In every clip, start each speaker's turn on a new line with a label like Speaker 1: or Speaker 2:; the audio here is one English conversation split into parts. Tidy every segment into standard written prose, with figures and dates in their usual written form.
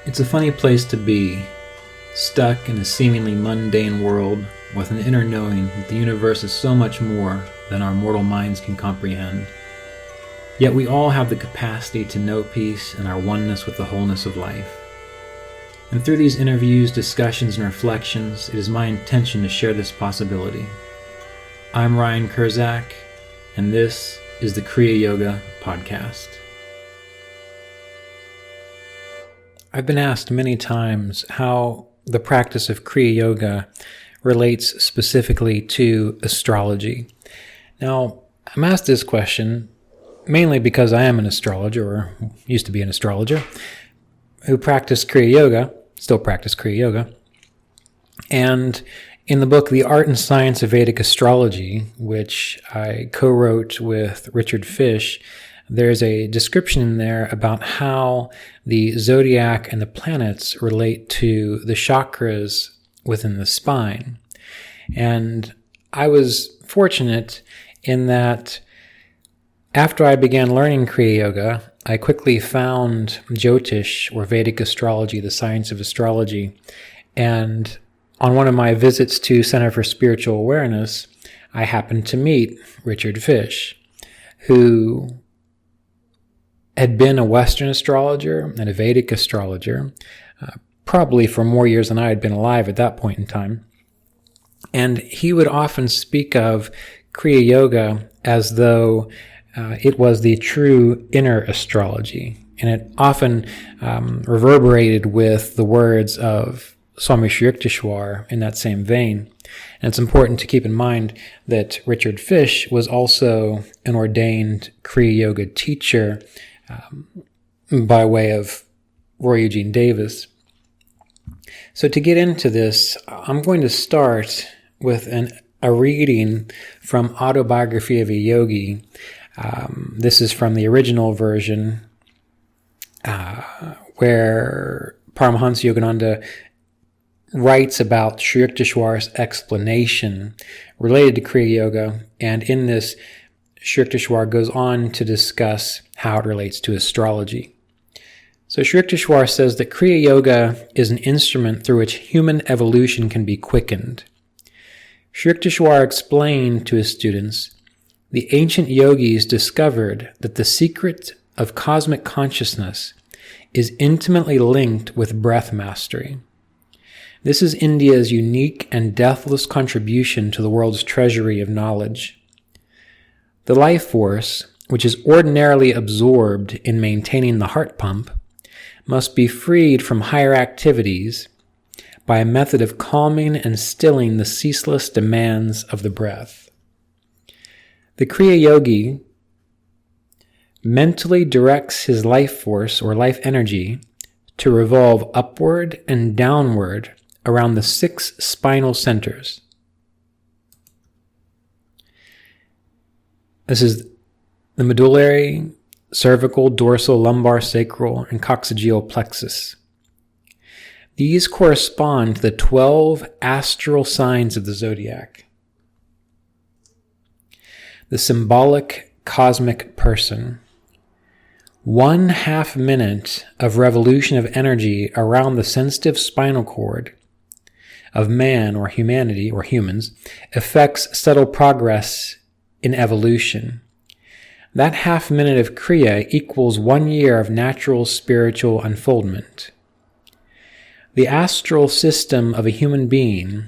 Speaker 1: It's a funny place to be, stuck in a seemingly mundane world with an inner knowing that the universe is so much more than our mortal minds can comprehend. Yet we all have the capacity to know peace and our oneness with the wholeness of life. And through these interviews, discussions, and reflections, it is my intention to share this possibility. I'm Ryan Kurczak, and this is the Kriya Yoga Podcast. I've been asked many times how the practice of Kriya Yoga relates specifically to astrology. Now, I'm asked this question mainly because I am an astrologer, or used to be an astrologer, who practiced Kriya Yoga, still practice Kriya Yoga. And in the book, The Art and Science of Vedic Astrology, which I co-wrote with Richard Fish, there's a description in there about how the zodiac and the planets relate to the chakras within the spine. And I was fortunate in that after I began learning Kriya Yoga, I quickly found Jyotish, or Vedic astrology, the science of astrology. And on one of my visits to Center for Spiritual Awareness, I happened to meet Richard Fish, who had been a Western astrologer and a Vedic astrologer, probably for more years than I had been alive at that point in time. And he would often speak of Kriya Yoga as though it was the true inner astrology. And it often reverberated with the words of Swami Shri Yukteswar in that same vein. And it's important to keep in mind that Richard Fish was also an ordained Kriya Yoga teacher by way of Roy Eugene Davis. So to get into this, I'm going to start with a reading from Autobiography of a Yogi. This is from the original version, where Paramahansa Yogananda writes about Shri Yukteswar's explanation related to Kriya Yoga, and in this, Shri Yukteswar goes on to discuss how it relates to astrology. So Shri Yukteswar says that Kriya Yoga is an instrument through which human evolution can be quickened. Shri Yukteswar explained to his students, the ancient yogis discovered that the secret of cosmic consciousness is intimately linked with breath mastery. This is India's unique and deathless contribution to the world's treasury of knowledge. The life force, which is ordinarily absorbed in maintaining the heart pump, must be freed from higher activities by a method of calming and stilling the ceaseless demands of the breath. The Kriya Yogi mentally directs his life force or life energy to revolve upward and downward around the 6 spinal centers. This is the medullary, cervical, dorsal, lumbar, sacral, and coccygeal plexus. These correspond to the 12 astral signs of the zodiac. The symbolic cosmic person. 1/2 minute of revolution of energy around the sensitive spinal cord of man or humanity or humans affects subtle progress in evolution. That 1/2 minute of Kriya equals 1 year of natural spiritual unfoldment. The astral system of a human being,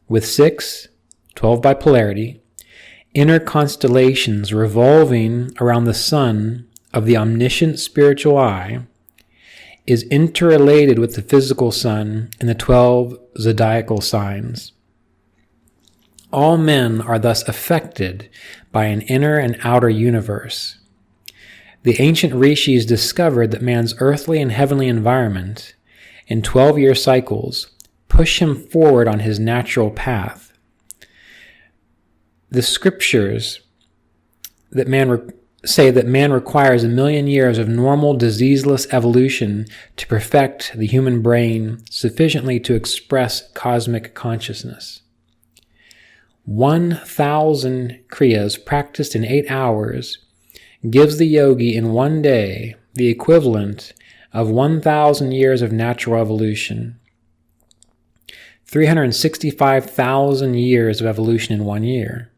Speaker 1: with 6, 12 by polarity, inner constellations revolving around the sun of the omniscient spiritual eye, is interrelated with the physical sun and the 12 zodiacal signs. All men are thus affected by an inner and outer universe. The ancient rishis discovered that man's earthly and heavenly environment, in 12-year cycles, push him forward on his natural path. The scriptures say that man requires 1,000,000 years of normal, diseaseless evolution to perfect the human brain sufficiently to express cosmic consciousness. 1,000 kriyas practiced in 8 hours gives the yogi in one day the equivalent of 1,000 years of natural evolution, 365,000 years of evolution in 1 year.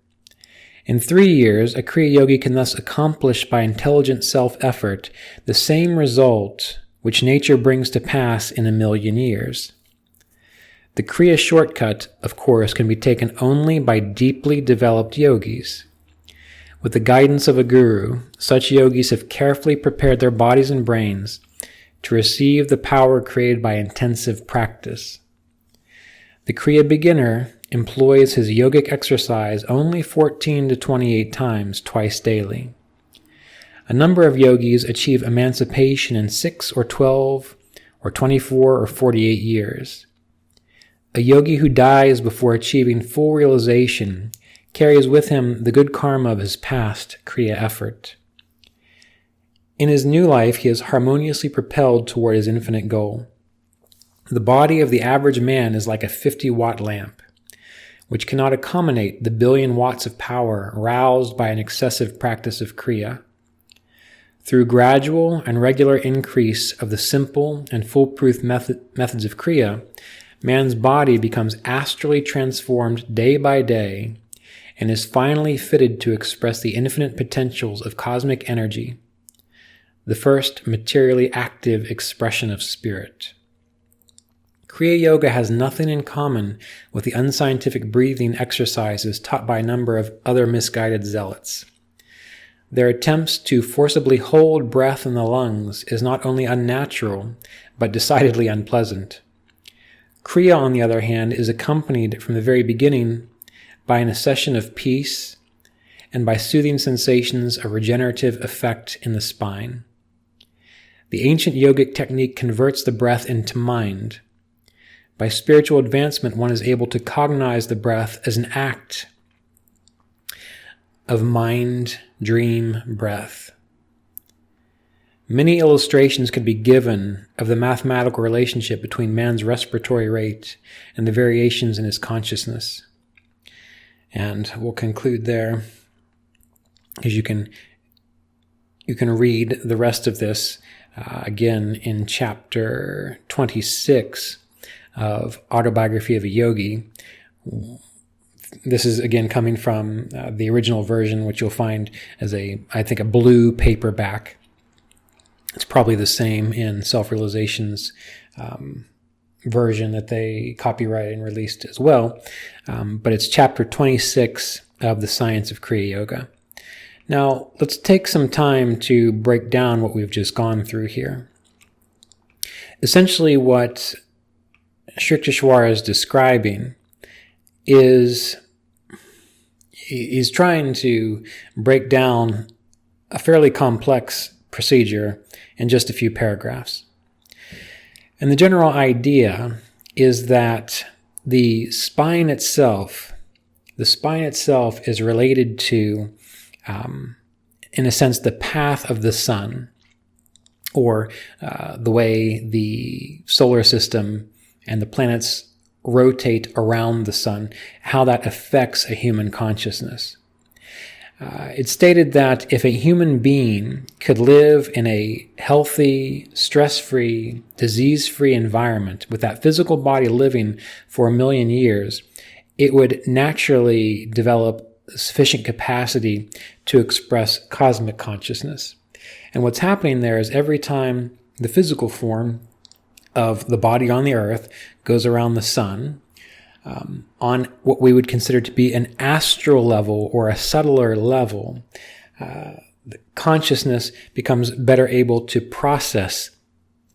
Speaker 1: In 3 years, a Kriya Yogi can thus accomplish by intelligent self-effort the same result which nature brings to pass in 1,000,000 years. The Kriya shortcut, of course, can be taken only by deeply developed yogis. With the guidance of a guru, such yogis have carefully prepared their bodies and brains to receive the power created by intensive practice. The Kriya beginner employs his yogic exercise only 14 to 28 times twice daily. A number of yogis achieve emancipation in 6 or 12 or 24 or 48 years. A yogi who dies before achieving full realization carries with him the good karma of his past Kriya effort. In his new life, he is harmoniously propelled toward his infinite goal. The body of the average man is like a 50-watt lamp, which cannot accommodate the 1,000,000,000 watts of power roused by an excessive practice of Kriya. Through gradual and regular increase of the simple and foolproof methods of Kriya, man's body becomes astrally transformed day by day and is finally fitted to express the infinite potentials of cosmic energy, the first materially active expression of spirit. Kriya Yoga has nothing in common with the unscientific breathing exercises taught by a number of other misguided zealots. Their attempts to forcibly hold breath in the lungs is not only unnatural, but decidedly unpleasant. Kriya, on the other hand, is accompanied from the very beginning by an accession of peace and by soothing sensations of regenerative effect in the spine. The ancient yogic technique converts the breath into mind. By spiritual advancement, one is able to cognize the breath as an act of mind-dream breath. Many illustrations could be given of the mathematical relationship between man's respiratory rate and the variations in his consciousness. And we'll conclude there, because you can read the rest of this again in chapter 26 of Autobiography of a Yogi. This is again coming from the original version, which you'll find as a blue paperback. It's probably the same in Self-Realization's version that they copyrighted and released as well. But it's chapter 26 of the Science of Kriya Yoga. Now, let's take some time to break down what we've just gone through here. Essentially, what Sri Yukteswara is describing is he's trying to break down a fairly complex procedure in just a few paragraphs. And the general idea is that the spine itself is related to, in a sense, the path of the sun, or the way the solar system and the planets rotate around the sun, how that affects a human consciousness. It's stated that if a human being could live in a healthy, stress-free, disease-free environment with that physical body living for 1,000,000 years, it would naturally develop sufficient capacity to express cosmic consciousness. And what's happening there is every time the physical form of the body on the earth goes around the sun, on what we would consider to be an astral level or a subtler level, the consciousness becomes better able to process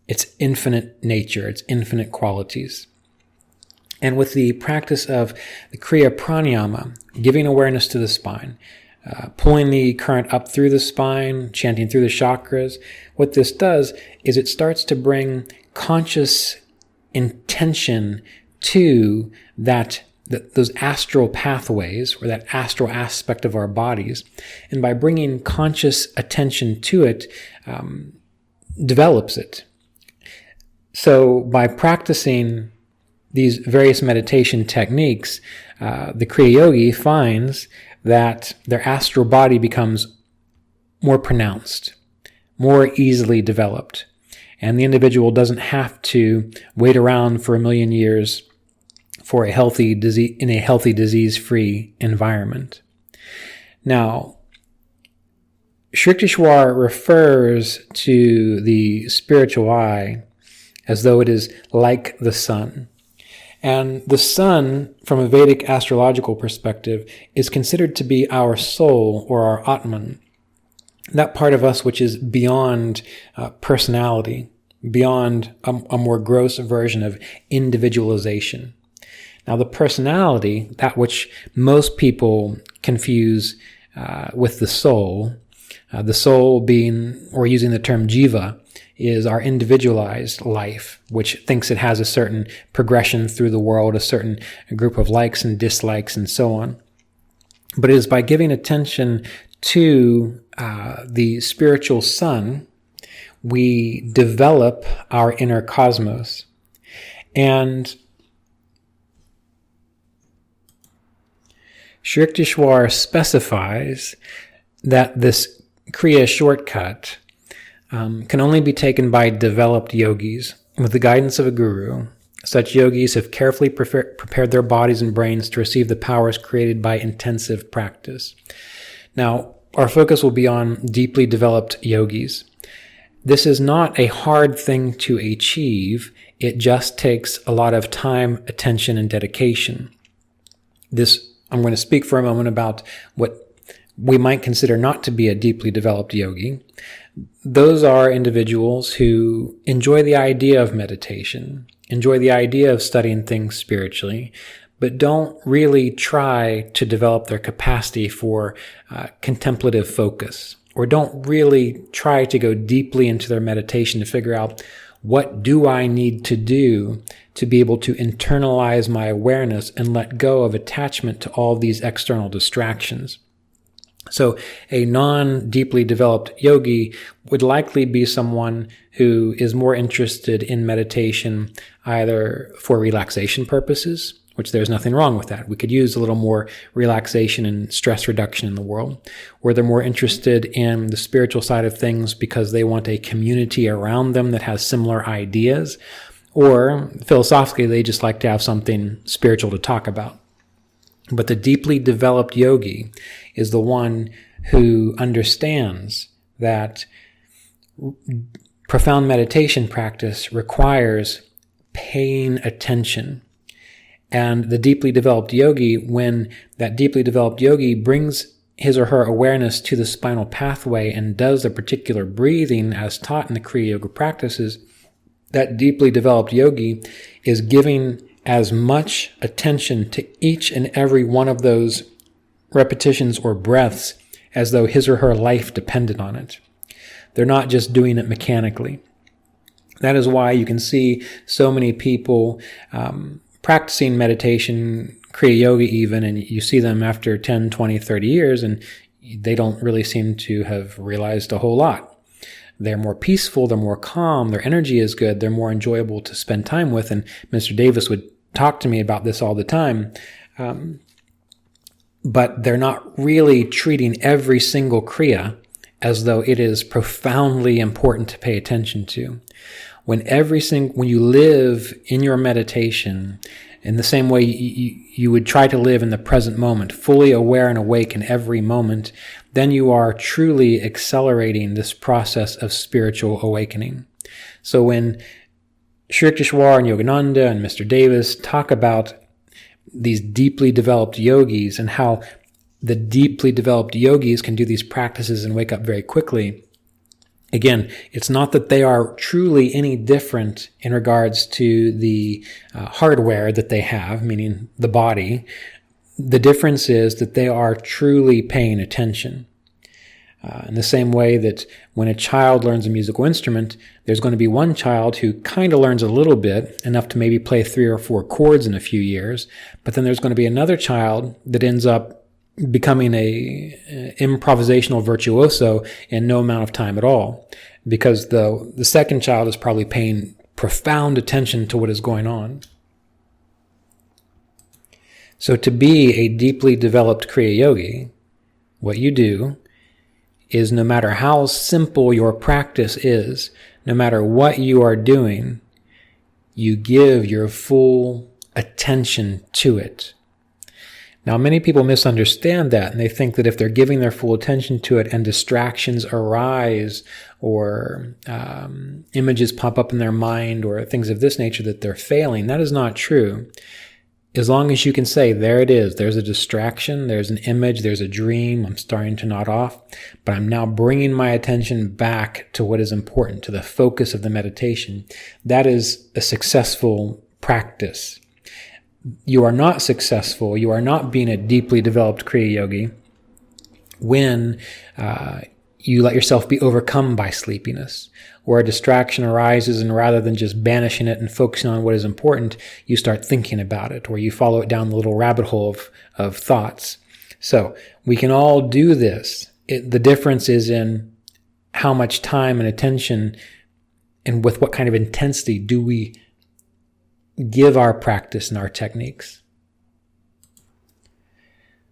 Speaker 1: its infinite nature, its infinite qualities. And with the practice of the Kriya Pranayama, giving awareness to the spine, pulling the current up through the spine, chanting through the chakras, what this does is it starts to bring conscious intention to those astral pathways, or that astral aspect of our bodies. And by bringing conscious attention to it, develops it. So by practicing these various meditation techniques, the Kriya Yogi finds that their astral body becomes more pronounced, more easily developed. And the individual doesn't have to wait around for a million years for a healthy disease in a healthy disease-free environment. Now, Shriktishwar refers to the spiritual eye as though it is like the sun. And the sun, from a Vedic astrological perspective, is considered to be our soul or our Atman, that part of us which is beyond personality, beyond a more gross version of individualization. Now, the personality, that which most people confuse with the soul being, or using the term jiva, is our individualized life, which thinks it has a certain progression through the world, a certain group of likes and dislikes and so on. But it is by giving attention to the spiritual sun, we develop our inner cosmos. And Shriktishwar specifies that this Kriya shortcut can only be taken by developed yogis with the guidance of a guru. Such yogis have carefully prepared their bodies and brains to receive the powers created by intensive practice. Now, our focus will be on deeply developed yogis. This is not a hard thing to achieve. It just takes a lot of time, attention, and dedication. I'm going to speak for a moment about what we might consider not to be a deeply developed yogi. Those are individuals who enjoy the idea of meditation, enjoy the idea of studying things spiritually, but don't really try to develop their capacity for contemplative focus, or don't really try to go deeply into their meditation to figure out, what do I need to do to be able to internalize my awareness and let go of attachment to all these external distractions? So a non-deeply developed yogi would likely be someone who is more interested in meditation either for relaxation purposes, which there's nothing wrong with that. We could use a little more relaxation and stress reduction in the world. Or they're more interested in the spiritual side of things because they want a community around them that has similar ideas. Or philosophically, they just like to have something spiritual to talk about. But the deeply developed yogi is the one who understands that profound meditation practice requires paying attention. And the deeply developed yogi, when that deeply developed yogi brings his or her awareness to the spinal pathway and does the particular breathing as taught in the Kriya Yoga practices, that deeply developed yogi is giving as much attention to each and every one of those repetitions or breaths as though his or her life depended on it. They're not just doing it mechanically. That is why you can see so many people practicing meditation, Kriya Yoga even, and you see them after 10, 20, 30 years, and they don't really seem to have realized a whole lot. They're more peaceful, they're more calm, their energy is good, they're more enjoyable to spend time with, and Mr. Davis would talk to me about this all the time. But they're not really treating every single Kriya as though it is profoundly important to pay attention to. When you live in your meditation in the same way you would try to live in the present moment, fully aware and awake in every moment, then you are truly accelerating this process of spiritual awakening. So when Shriktishwar and Yogananda and Mr. Davis talk about these deeply developed yogis and how the deeply developed yogis can do these practices and wake up very quickly, again, it's not that they are truly any different in regards to the hardware that they have, meaning the body. The difference is that they are truly paying attention. In the same way that when a child learns a musical instrument, there's going to be one child who kind of learns a little bit, enough to maybe play 3 or 4 chords in a few years, but then there's going to be another child that ends up becoming a improvisational virtuoso in no amount of time at all, because the second child is probably paying profound attention to what is going on. So to be a deeply developed Kriya Yogi, what you do is no matter how simple your practice is, no matter what you are doing, you give your full attention to it. Now, many people misunderstand that, and they think that if they're giving their full attention to it and distractions arise or images pop up in their mind or things of this nature, that they're failing. That is not true. As long as you can say, there it is, there's a distraction, there's an image, there's a dream, I'm starting to nod off, but I'm now bringing my attention back to what is important, to the focus of the meditation. That is a successful practice. You are not successful, you are not being a deeply developed Kriya Yogi when you let yourself be overcome by sleepiness, or a distraction arises, and rather than just banishing it and focusing on what is important, you start thinking about it, or you follow it down the little rabbit hole of thoughts. So we can all do this. The difference is in how much time and attention and with what kind of intensity do we give our practice and our techniques.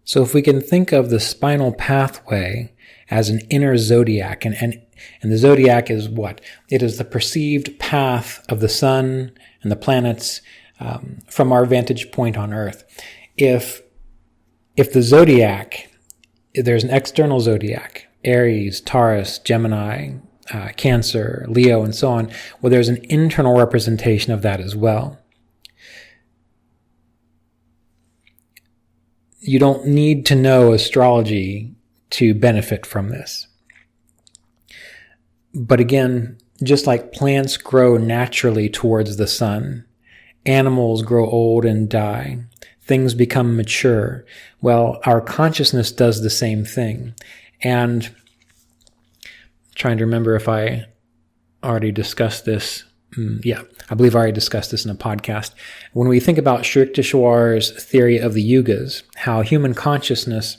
Speaker 1: So if we can think of the spinal pathway as an inner zodiac, and the zodiac is what? It is the perceived path of the sun and the planets from our vantage point on Earth. If the zodiac, there's an external zodiac, Aries, Taurus, Gemini, Cancer, Leo, and so on, well, there's an internal representation of that as well. You don't need to know astrology to benefit from this. But again, just like plants grow naturally towards the sun, animals grow old and die, things become mature. Well, our consciousness does the same thing. And I'm trying to remember if I already discussed this. I believe I already discussed this in a podcast. When we think about Sri Yukteswar's theory of the yugas, how human consciousness,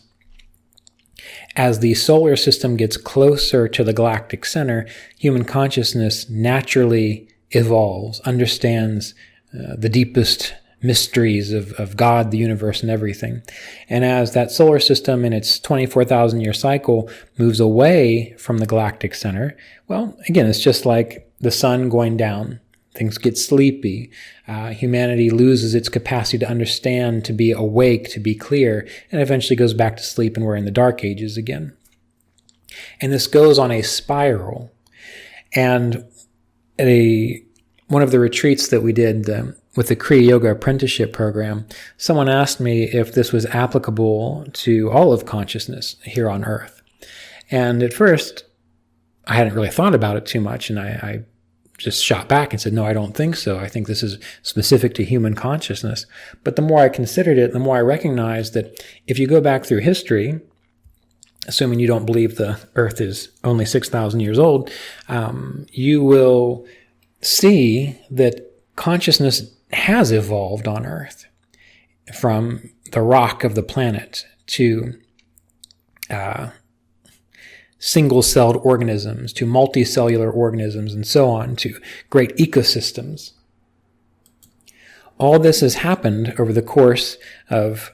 Speaker 1: as the solar system gets closer to the galactic center, human consciousness naturally evolves, understands the deepest mysteries of God, the universe, and everything. And as that solar system in its 24,000-year cycle moves away from the galactic center, well, again, it's just like the sun going down. Things get sleepy. Humanity loses its capacity to understand, to be awake, to be clear, and eventually goes back to sleep, and we're in the dark ages again. And this goes on a spiral. And at one of the retreats that we did with the Kriya Yoga apprenticeship program, someone asked me if this was applicable to all of consciousness here on Earth. And at first, I hadn't really thought about it too much, and I just shot back and said, no, I don't think so. I think this is specific to human consciousness. But the more I considered it, the more I recognized that if you go back through history, assuming you don't believe the Earth is only 6,000 years old, you will see that consciousness has evolved on Earth from the rock of the planet to single-celled organisms, to multicellular organisms, and so on, to great ecosystems. All this has happened over the course of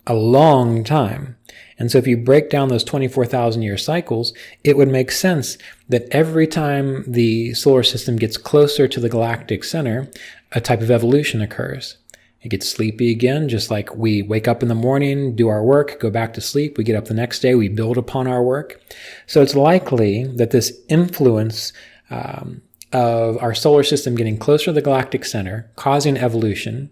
Speaker 1: a long time. And so if you break down those 24,000-year cycles, it would make sense that every time the solar system gets closer to the galactic center, a type of evolution occurs. It gets sleepy again, just like we wake up in the morning, do our work, go back to sleep. We get up the next day, we build upon our work. So it's likely that this influence of our solar system getting closer to the galactic center, causing evolution,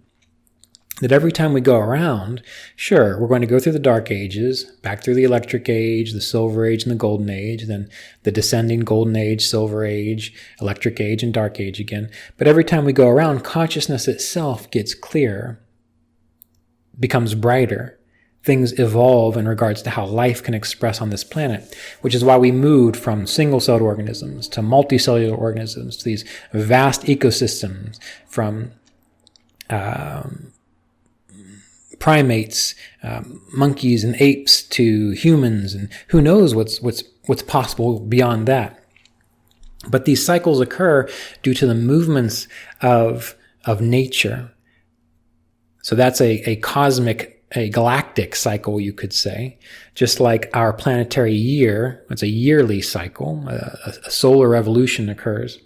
Speaker 1: that every time we go around, sure, we're going to go through the dark ages, back through the electric age, the silver age, and the golden age, then the descending golden age, silver age, electric age, and dark age again. But every time we go around, consciousness itself gets clearer, becomes brighter. Things evolve in regards to how life can express on this planet, which is why we moved from single-celled organisms to multicellular organisms, to these vast ecosystems, from primates, monkeys and apes to humans, and who knows what's possible beyond that. But these cycles occur due to the movements of nature. So that's a cosmic a galactic cycle, you could say, just like our planetary year. It's a yearly cycle. A solar revolution occurs,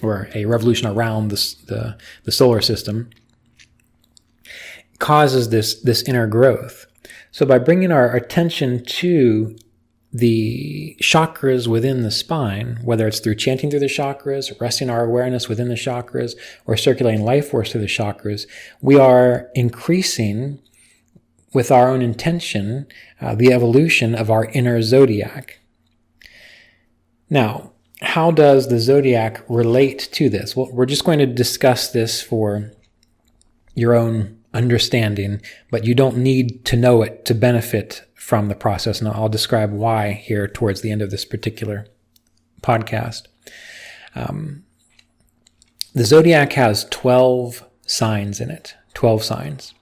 Speaker 1: or a revolution around the solar system, causes this inner growth. So by bringing our attention to the chakras within the spine, whether it's through chanting through the chakras, resting our awareness within the chakras, or circulating life force through the chakras, we are increasing, with our own intention, the evolution of our inner zodiac. Now, how does the zodiac relate to this? Well, we're just going to discuss this for your own understanding, but you don't need to know it to benefit from the process. And I'll describe why here towards the end of this particular podcast. The zodiac has 12 signs in it, 12 signs.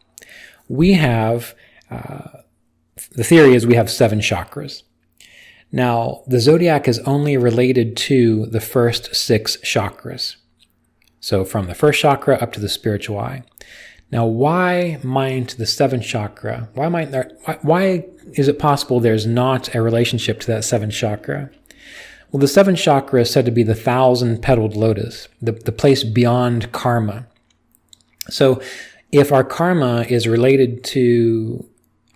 Speaker 1: We have, the theory is we have 7 chakras. Now, the zodiac is only related to the first 6 chakras. So from the first chakra up to the spiritual eye. Now, why might the 7th chakra, why is it possible there's not a relationship to that 7th chakra? Well, the 7th chakra is said to be the 1,000-petaled lotus, the place beyond karma. So if our karma is related to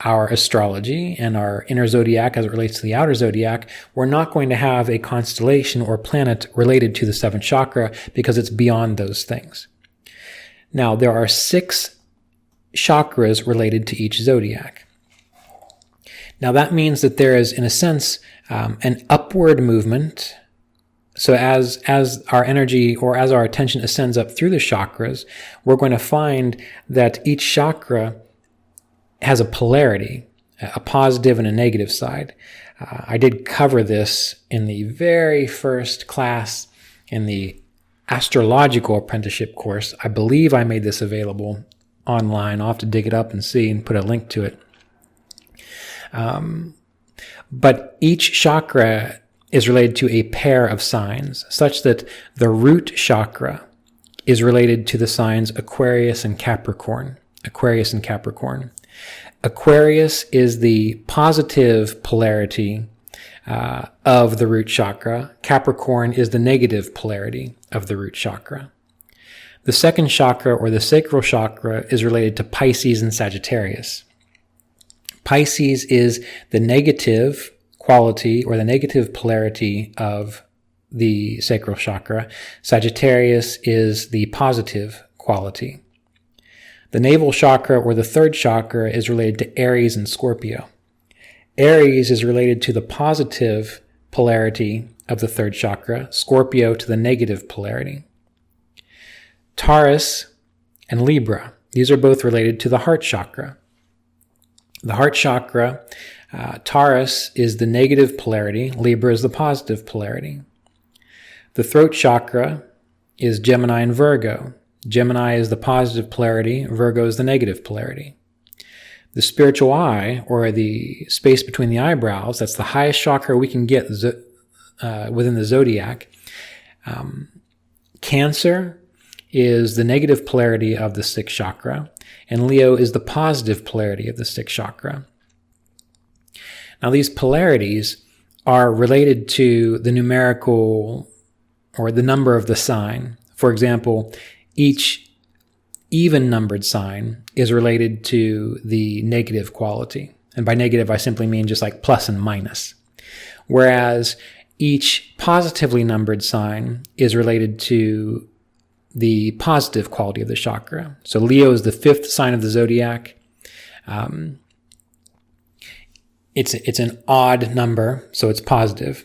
Speaker 1: our astrology and our inner zodiac as it relates to the outer zodiac, we're not going to have a constellation or planet related to the 7th chakra because it's beyond those things. Now, there are 6 chakras related to each zodiac. Now, that means that there is, in a sense, an upward movement. So as our energy or as our attention ascends up through the chakras, we're going to find that each chakra has a polarity, a positive and a negative side. I did cover this in the very first class in the astrological apprenticeship course. I believe I made this available online. I'll have to dig it up and see and put a link to it. But each chakra is related to a pair of signs, such that the root chakra is related to the signs Aquarius and Capricorn. Aquarius and Capricorn. Aquarius is the positive polarity of the root chakra. Capricorn is the negative polarity of the root chakra. The 2nd chakra, or the sacral chakra, is related to Pisces and Sagittarius. Pisces is the negative quality or the negative polarity of the sacral chakra. Sagittarius is the positive quality. The navel chakra, or the 3rd chakra, is related to Aries and Scorpio. Aries is related to the positive polarity of the 3rd chakra, Scorpio to the negative polarity. Taurus and Libra, these are both related to the heart chakra. The heart chakra, Taurus is the negative polarity, Libra is the positive polarity. The throat chakra is Gemini and Virgo. Gemini is the positive polarity, Virgo is the negative polarity. The spiritual eye, or the space between the eyebrows, that's the highest chakra we can get within the zodiac. Cancer is the negative polarity of the 6th chakra, and Leo is the positive polarity of the 6th chakra. Now, these polarities are related to the numerical or the number of the sign. For example, each even-numbered sign is related to the negative quality. And by negative, I simply mean just like plus and minus. Whereas each positively numbered sign is related to the positive quality of the chakra. So Leo is the 5th sign of the zodiac. It's an odd number, so it's positive.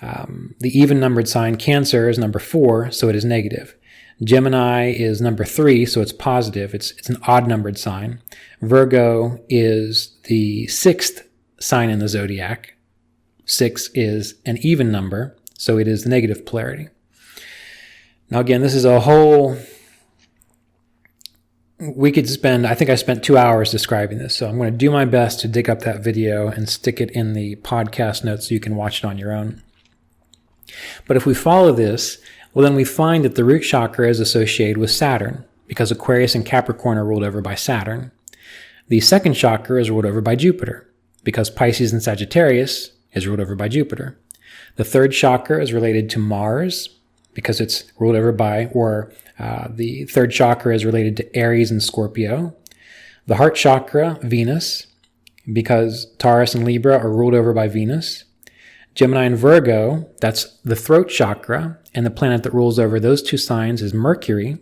Speaker 1: The even-numbered sign, Cancer, is number 4, so it is negative. Gemini is number 3, so it's positive. It's an odd-numbered sign. Virgo is the 6th sign in the zodiac. 6 is an even number, so it is the negative polarity. Now, again, this is a whole... I think I spent 2 hours describing this, so I'm going to do my best to dig up that video and stick it in the podcast notes so you can watch it on your own. But if we follow this, well, then we find that the root chakra is associated with Saturn, because Aquarius and Capricorn are ruled over by Saturn. The second chakra is ruled over by Jupiter, because Pisces and Sagittarius is ruled over by Jupiter. The third chakra is related to Mars, because it's ruled over by, the third chakra is related to Aries and Scorpio. The heart chakra, Venus, because Taurus and Libra are ruled over by Venus. Gemini and Virgo, that's the throat chakra, and the planet that rules over those two signs is Mercury. And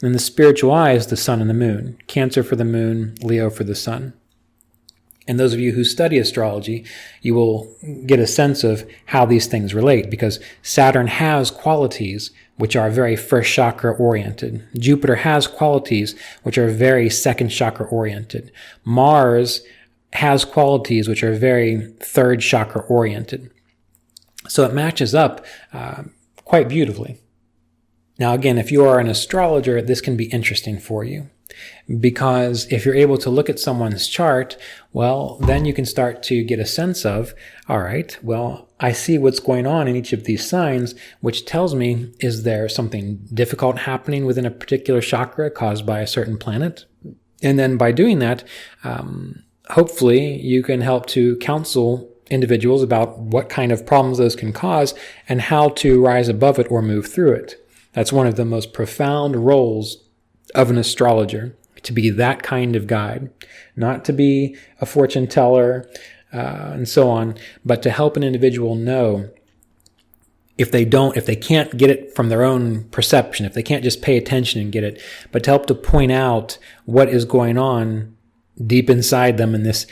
Speaker 1: then the spiritual eye is the sun and the moon. Cancer for the moon, Leo for the sun. And those of you who study astrology, you will get a sense of how these things relate, because Saturn has qualities which are very first chakra oriented. Jupiter has qualities which are very second chakra oriented. Mars has qualities which are very third chakra oriented. So it matches up quite beautifully. Now again, if you are an astrologer, this can be interesting for you, because if you're able to look at someone's chart, well, then you can start to get a sense of, all right, well, I see what's going on in each of these signs, which tells me, is there something difficult happening within a particular chakra caused by a certain planet? And then by doing that, hopefully you can help to counsel individuals about what kind of problems those can cause and how to rise above it or move through it. That's one of the most profound roles of an astrologer, to be that kind of guide, not to be a fortune teller and so on, but to help an individual know if they can't get it from their own perception, if they can't just pay attention and get it, but to help to point out what is going on deep inside them in this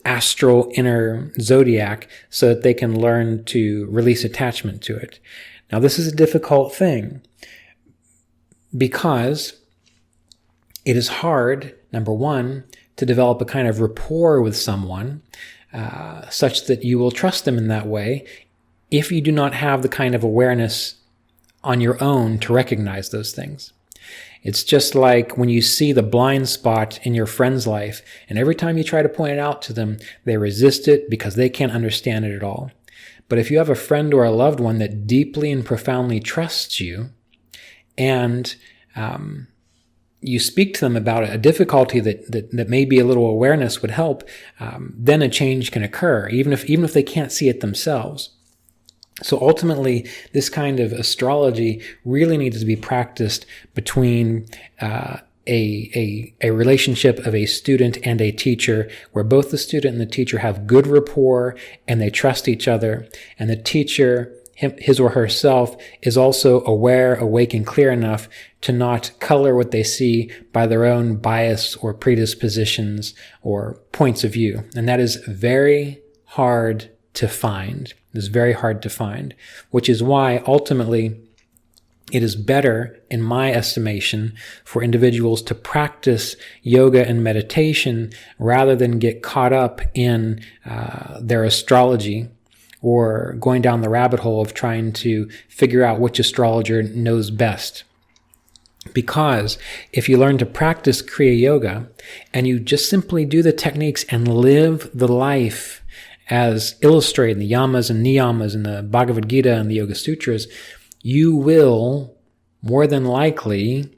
Speaker 1: astral inner zodiac, so that they can learn to release attachment to it. Now, this is a difficult thing, because it is hard, number one, to develop a kind of rapport with someone such that you will trust them in that way if you do not have the kind of awareness on your own to recognize those things. It's just like when you see the blind spot in your friend's life, and every time you try to point it out to them, they resist it because they can't understand it at all. But if you have a friend or a loved one that deeply and profoundly trusts you, and you speak to them about a difficulty that maybe a little awareness would help, then a change can occur, even if they can't see it themselves. So ultimately, this kind of astrology really needs to be practiced between a relationship of a student and a teacher, where both the student and the teacher have good rapport and they trust each other, and the teacher, his or herself, is also aware, awake, and clear enough to not color what they see by their own bias or predispositions or points of view. And that is very hard to find. It's very hard to find, which is why ultimately it is better, in my estimation, for individuals to practice yoga and meditation rather than get caught up in their astrology, or going down the rabbit hole of trying to figure out which astrologer knows best. Because if you learn to practice Kriya Yoga and you just simply do the techniques and live the life as illustrated in the yamas and niyamas in the Bhagavad Gita and the Yoga Sutras, you will more than likely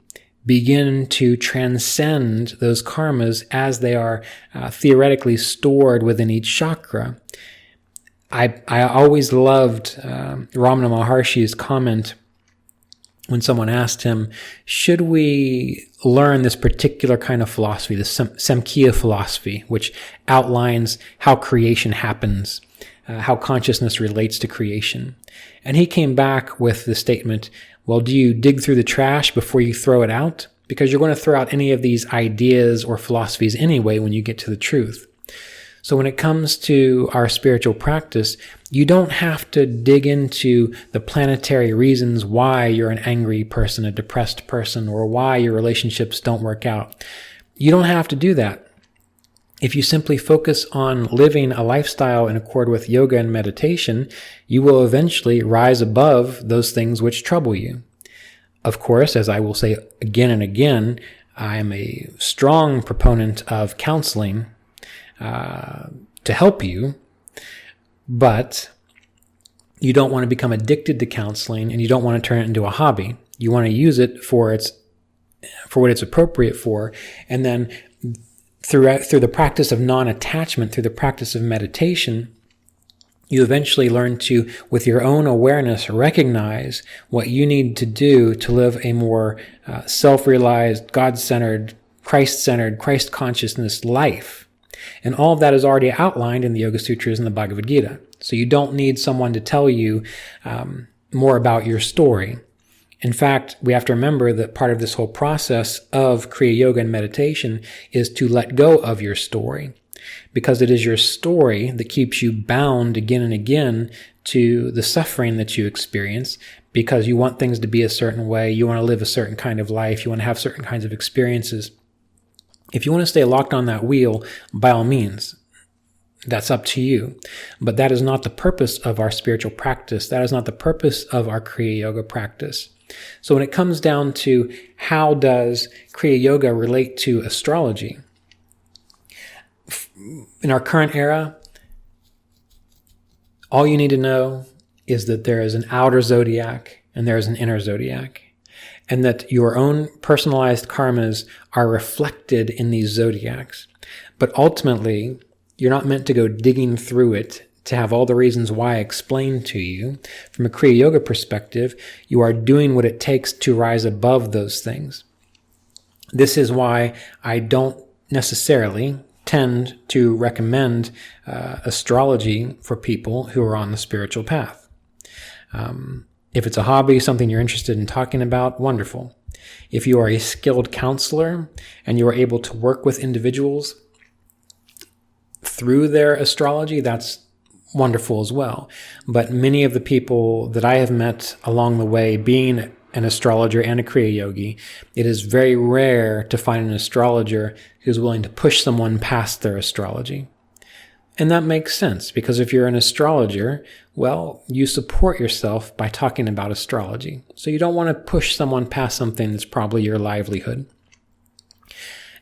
Speaker 1: begin to transcend those karmas as they are theoretically stored within each chakra. I always loved Ramana Maharshi's comment when someone asked him, should we learn this particular kind of philosophy, the Samkhya philosophy, which outlines how creation happens, how consciousness relates to creation? And he came back with the statement, well, do you dig through the trash before you throw it out? Because you're going to throw out any of these ideas or philosophies anyway when you get to the truth. So when it comes to our spiritual practice, you don't have to dig into the planetary reasons why you're an angry person, a depressed person, or why your relationships don't work out. You don't have to do that. If you simply focus on living a lifestyle in accord with yoga and meditation, you will eventually rise above those things which trouble you. Of course, as I will say again and again, I am a strong proponent of counseling to help you, but you don't want to become addicted to counseling, and you don't want to turn it into a hobby. You want to use it for what it's appropriate for, and then through the practice of non-attachment, through the practice of meditation, you eventually learn to, with your own awareness, recognize what you need to do to live a more self-realized, God-centered, Christ-centered, Christ-consciousness life. And all of that is already outlined in the Yoga Sutras and the Bhagavad Gita. So you don't need someone to tell you more about your story. In fact, we have to remember that part of this whole process of Kriya Yoga and meditation is to let go of your story, because it is your story that keeps you bound again and again to the suffering that you experience, because you want things to be a certain way, you want to live a certain kind of life, you want to have certain kinds of experiences. If you want to stay locked on that wheel, by all means, that's up to you. But that is not the purpose of our spiritual practice. That is not the purpose of our Kriya Yoga practice. So when it comes down to how does Kriya Yoga relate to astrology, in our current era, all you need to know is that there is an outer zodiac and there is an inner zodiac, and that your own personalized karmas are reflected in these zodiacs. But ultimately, you're not meant to go digging through it to have all the reasons why explained to you. From a Kriya Yoga perspective, you are doing what it takes to rise above those things. This is why I don't necessarily tend to recommend astrology for people who are on the spiritual path. If it's a hobby, something you're interested in talking about, wonderful. If you are a skilled counselor and you are able to work with individuals through their astrology, that's wonderful as well. But many of the people that I have met along the way, being an astrologer and a Kriya Yogi, it is very rare to find an astrologer who's willing to push someone past their astrology. And that makes sense, because if you're an astrologer, well, you support yourself by talking about astrology. So you don't want to push someone past something that's probably your livelihood.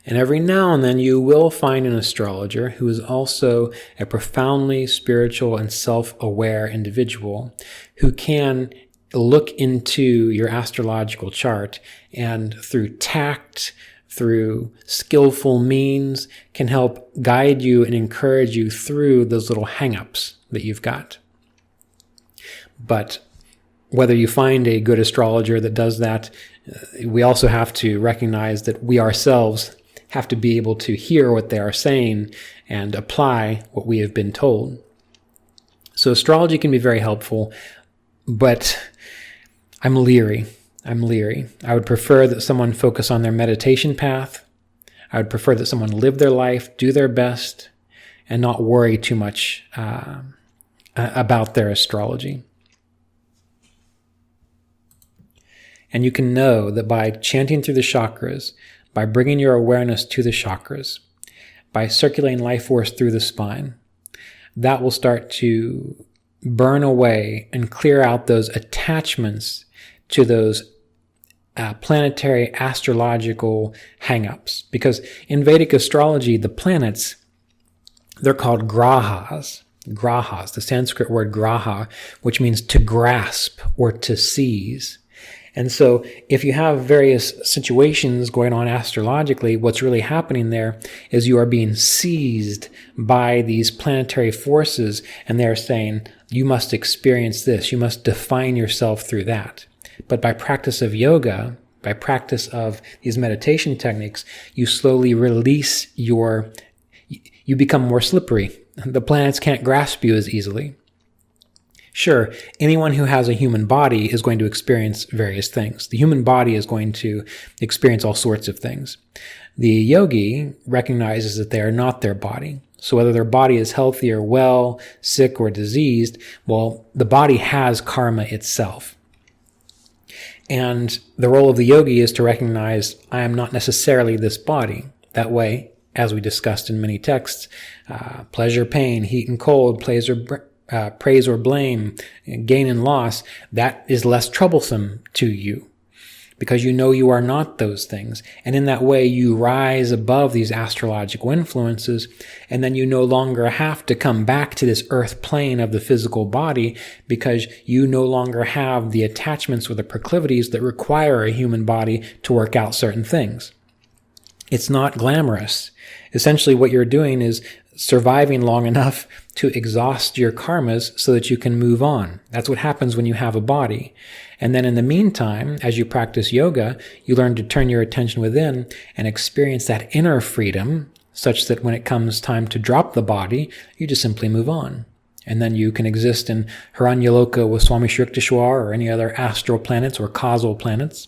Speaker 1: And every now and then you will find an astrologer who is also a profoundly spiritual and self-aware individual who can look into your astrological chart and through tact, through skillful means, can help guide you and encourage you through those little hang-ups that you've got. But whether you find a good astrologer that does that, we also have to recognize that we ourselves have to be able to hear what they are saying and apply what we have been told. So astrology can be very helpful, but I'm leery. I would prefer that someone focus on their meditation path. I would prefer that someone live their life, do their best, and not worry too much about their astrology. And you can know that by chanting through the chakras, by bringing your awareness to the chakras, by circulating life force through the spine, that will start to burn away and clear out those attachments to those planetary astrological hang-ups. Because in Vedic astrology, the planets, they're called grahas. Grahas, the Sanskrit word graha, which means to grasp or to seize. And so if you have various situations going on astrologically, what's really happening there is you are being seized by these planetary forces, and they're saying, you must experience this, you must define yourself through that. But by practice of yoga, by practice of these meditation techniques, you slowly release you become more slippery. The planets can't grasp you as easily. Sure, anyone who has a human body is going to experience various things. The human body is going to experience all sorts of things. The yogi recognizes that they are not their body. So whether their body is healthy or well, sick or diseased, well, the body has karma itself. And the role of the yogi is to recognize, I am not necessarily this body. That way, as we discussed in many texts, pleasure, pain, heat and cold, praise or blame, gain and loss, that is less troublesome to you because you know you are not those things. And in that way, you rise above these astrological influences, and then you no longer have to come back to this earth plane of the physical body because you no longer have the attachments or the proclivities that require a human body to work out certain things. It's not glamorous. Essentially, what you're doing is surviving long enough to exhaust your karmas so that you can move on. That's what happens when you have a body. And then in the meantime, as you practice yoga, you learn to turn your attention within and experience that inner freedom, such that when it comes time to drop the body, you just simply move on. And then you can exist in Hiranyaloka with Swami Shri Yukteswar or any other astral planets or causal planets.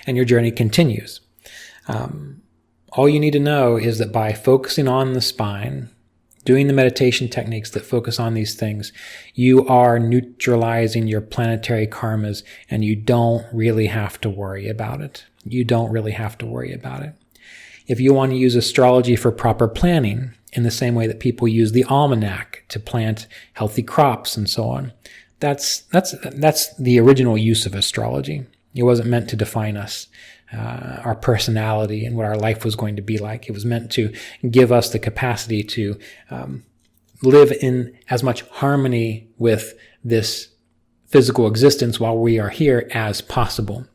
Speaker 1: And your journey continues. All you need to know is that by focusing on the spine, doing the meditation techniques that focus on these things, you are neutralizing your planetary karmas, and you don't really have to worry about it. You don't really have to worry about it. If you want to use astrology for proper planning, in the same way that people use the almanac to plant healthy crops and so on, that's the original use of astrology. It wasn't meant to define us, our personality, and what our life was going to be like. It was meant to give us the capacity to live in as much harmony with this physical existence while we are here as possible.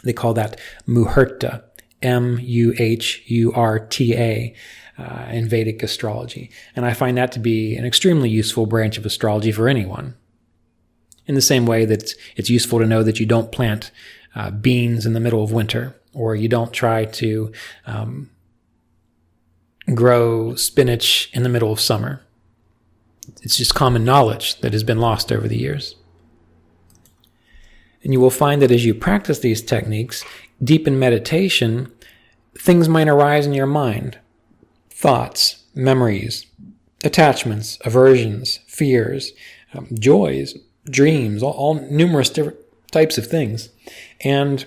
Speaker 1: They call that muhurta, M-U-H-U-R-T-A, in Vedic astrology. And I find that to be an extremely useful branch of astrology for anyone. In the same way that it's useful to know that you don't plant beans in the middle of winter, or you don't try to grow spinach in the middle of summer. It's just common knowledge that has been lost over the years. And you will find that as you practice these techniques, deep in meditation, things might arise in your mind. Thoughts, memories, attachments, aversions, fears, joys, dreams, all numerous different types of things. And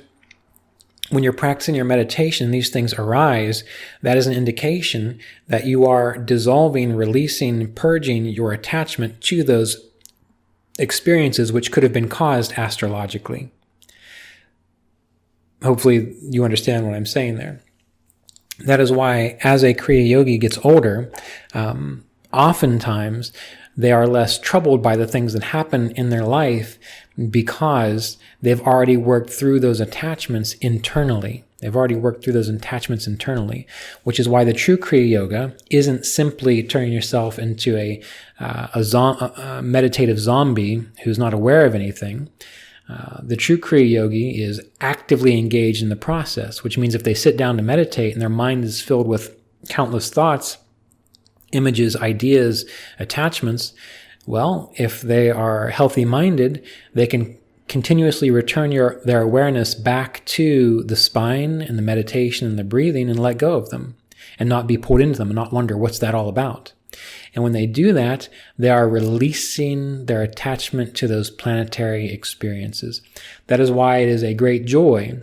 Speaker 1: when you're practicing your meditation, these things arise. That is an indication that you are dissolving, releasing, purging your attachment to those experiences which could have been caused astrologically. Hopefully you understand what I'm saying there. That is why, as a Kriya Yogi gets older, oftentimes they are less troubled by the things that happen in their life because they've already worked through those attachments internally. They've already worked through those attachments internally, which is why the true Kriya Yoga isn't simply turning yourself into a meditative zombie who's not aware of anything. The true Kriya Yogi is actively engaged in the process, which means if they sit down to meditate and their mind is filled with countless thoughts, images, ideas, attachments, well, if they are healthy-minded, they can continuously return their awareness back to the spine and the meditation and the breathing and let go of them and not be pulled into them and not wonder what's that all about. And when they do that, they are releasing their attachment to those planetary experiences. That is why it is a great joy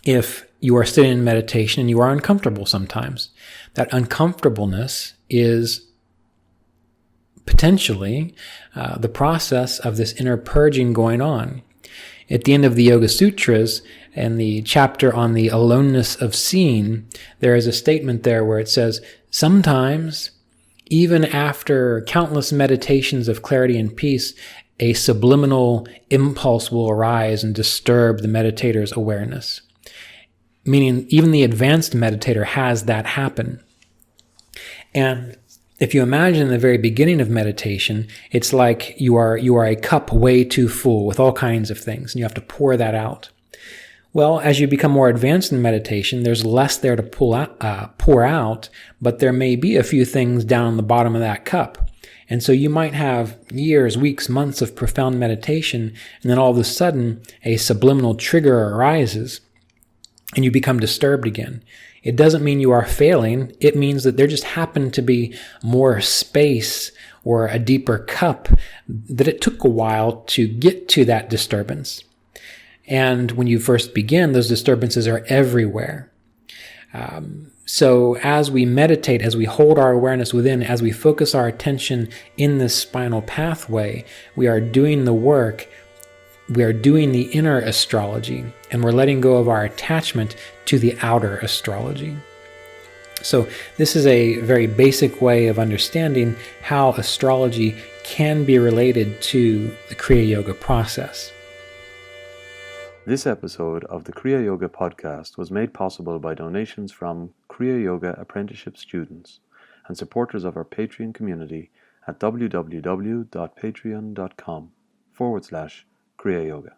Speaker 1: if you are sitting in meditation and you are uncomfortable sometimes. That uncomfortableness is potentially the process of this inner purging going on. At the end of the Yoga Sutras and the chapter on the aloneness of seeing, there is a statement there where it says, sometimes, even after countless meditations of clarity and peace, a subliminal impulse will arise and disturb the meditator's awareness. Meaning, even the advanced meditator has that happen. And if you imagine the very beginning of meditation, it's like you are a cup way too full with all kinds of things, and you have to pour that out. Well, as you become more advanced in meditation, there's less there to pour out, but there may be a few things down the bottom of that cup. And so you might have years, weeks, months of profound meditation, and then all of a sudden a subliminal trigger arises, and you become disturbed again. It doesn't mean you are failing. It means that there just happened to be more space or a deeper cup, that it took a while to get to that disturbance. And when you first begin, those disturbances are everywhere. So as we meditate, as we hold our awareness within, as we focus our attention in this spinal pathway, we are doing the work. We are doing the inner astrology, and we're letting go of our attachment to the outer astrology. So this is a very basic way of understanding how astrology can be related to the Kriya Yoga process.
Speaker 2: This episode of the Kriya Yoga Podcast was made possible by donations from Kriya Yoga apprenticeship students and supporters of our Patreon community at www.patreon.com/Kriya Yoga.